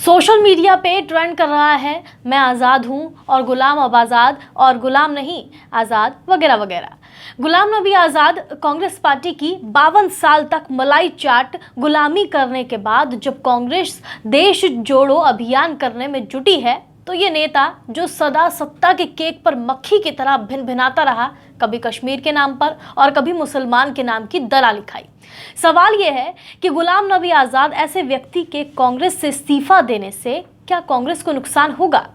Social media पे trend कर रहा है मैं आज़ाद हूँ और गुलाम अब आज़ाद और गुलाम नहीं आज़ाद वगैरह वगैरह। गुलाम नबी आज़ाद कांग्रेस पार्टी की 52 साल तक मलाई चाट गुलामी करने के बाद जब कांग्रेस देश जोड़ो अभियान करने में जुटी है तो ये नेता जो सदा सत्ता के केक पर मक्खी की तरह भिन भिनाता रहा, कभी कश्मीर के नाम पर और कभी मुसलमान के नाम की दलाली खाई। सवाल यह है कि गुलाम नबी आज़ाद ऐसे व्यक्ति के कांग्रेस से इस्तीफा देने से क्या कांग्रेस को नुकसान होगा?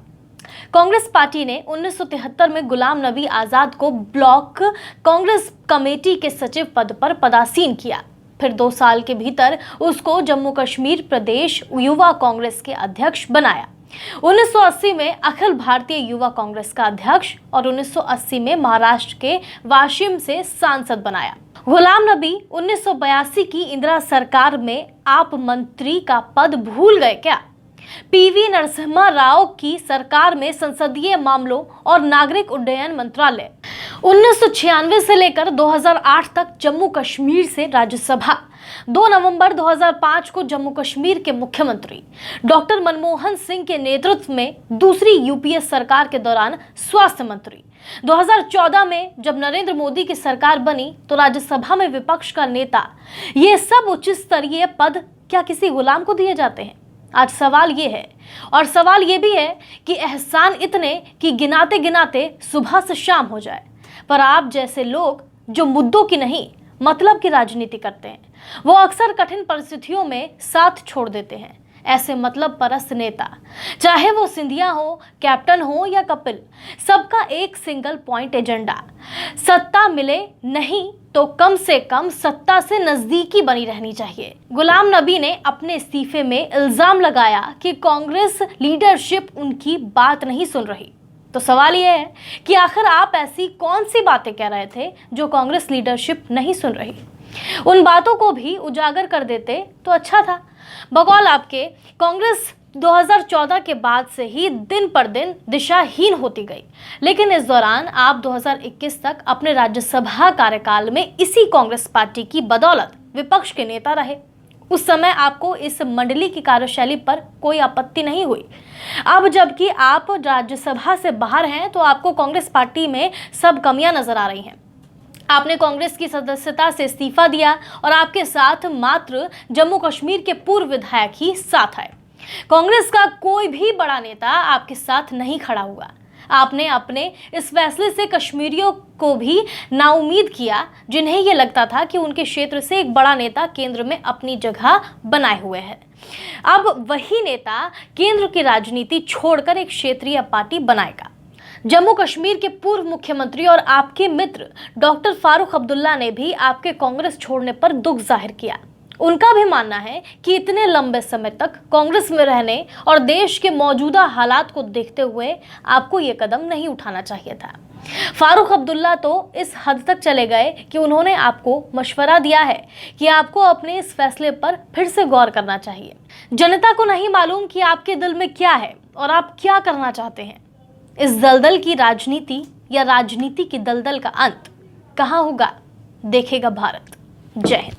कांग्रेस पार्टी ने 1973 में गुलाम नबी आज़ाद को ब्लॉक कांग्रेस कमेटी के सचिव पद पर पदासीन किया। फिर 2 साल के भीतर उसको जम्मू कश्मीर प्रदेश युवा कांग्रेस के अध्यक्ष बनाया। 1980 में अखिल भारतीय युवा कांग्रेस का अध्यक्ष और 1980 में महाराष्ट्र के वाशिम से सांसद बनाया। गुलाम नबी 1982 की इंदिरा सरकार में आप मंत्री का पद भूल गए क्या? पीवी नरसिम्हा राव की सरकार में संसदीय मामलों और नागरिक उड्डयन मंत्रालय, 1996 से लेकर 2008 तक जम्मू कश्मीर से राज्यसभा, 2 नवंबर 2005 को जम्मू कश्मीर के मुख्यमंत्री डॉक्टर मनमोहन सिंह के नेतृत्व में दूसरी यूपीए सरकार के दौरान स्वास्थ्य मंत्री, 2014 में जब नरेंद्र मोदी की सरकार बनी तो राज्यसभा में विपक्ष का नेता। ये सब उच्च स्तरीय पद क्या किसी गुलाम को दिए जाते हैं? आज सवाल ये है, और सवाल ये भी है कि एहसान इतने कि गिनाते गिनाते सुबह से शाम हो जाए, पर आप जैसे लोग जो मुद्दों की नहीं मतलब की राजनीति करते हैं वो अक्सर कठिन परिस्थितियों में साथ छोड़ देते हैं। ऐसे मतलब परस्त नेता, चाहे वो सिंधिया हो, कैप्टन हो या कपिल, सबका एक सिंगल पॉइंट एजेंडा, सत्ता मिले नहीं तो कम से कम सत्ता से नजदीकी बनी रहनी चाहिए। गुलाम नबी ने अपने इस्तीफे में इल्जाम लगाया कि कांग्रेस लीडरशिप उनकी बात नहीं सुन रही। तो सवाल यह है कि आखिर आप ऐसी कौन सी बातें कह रहे थे जो कांग्रेस लीडरशिप नहीं सुन रही? उन बातों को भी उजागर कर देते तो अच्छा था। बकौल आपके, कांग्रेस 2014 के बाद से ही दिन पर दिन दिशाहीन होती गई, लेकिन इस दौरान आप 2021 तक अपने राज्यसभा कार्यकाल में इसी कांग्रेस पार्टी की बदौलत विपक्ष के नेता रहे। उस समय आपको इस मंडली की कार्यशैली पर कोई आपत्ति नहीं हुई। अब जबकि आप राज्यसभा से बाहर हैं तो आपको कांग्रेस पार्टी में सब कमियां नजर आ रही हैं। आपने कांग्रेस की सदस्यता से इस्तीफा दिया और आपके साथ मात्र जम्मू कश्मीर के पूर्व विधायक ही साथ आए। कांग्रेस का कोई भी बड़ा नेता आपके साथ नहीं खड़ा हुआ। आपने अपने इस फैसले से कश्मीरियों को भी नाउम्मीद किया, जिन्हें यह लगता था कि उनके क्षेत्र से एक बड़ा नेता केंद्र में अपनी जगह बनाए हुए है। अब वही नेता केंद्र की राजनीति छोड़कर एक क्षेत्रीय पार्टी बनाएगा। जम्मू कश्मीर के पूर्व मुख्यमंत्री और आपके मित्र डॉक्टर फारूक अब्दुल्ला ने भी आपके कांग्रेस छोड़ने पर दुख जाहिर किया। उनका भी मानना है कि इतने लंबे समय तक कांग्रेस में रहने और देश के मौजूदा हालात को देखते हुए आपको ये कदम नहीं उठाना चाहिए था। फारूक अब्दुल्ला तो इस हद तक चले गए कि उन्होंने आपको मशवरा दिया है कि आपको अपने इस फैसले पर फिर से गौर करना चाहिए। जनता को नहीं मालूम कि आपके दिल में क्या है और आप क्या करना चाहते हैं। इस दलदल की राजनीति या राजनीति की दलदल का अंत कहाँ होगा, देखेगा भारत। जय हिंद।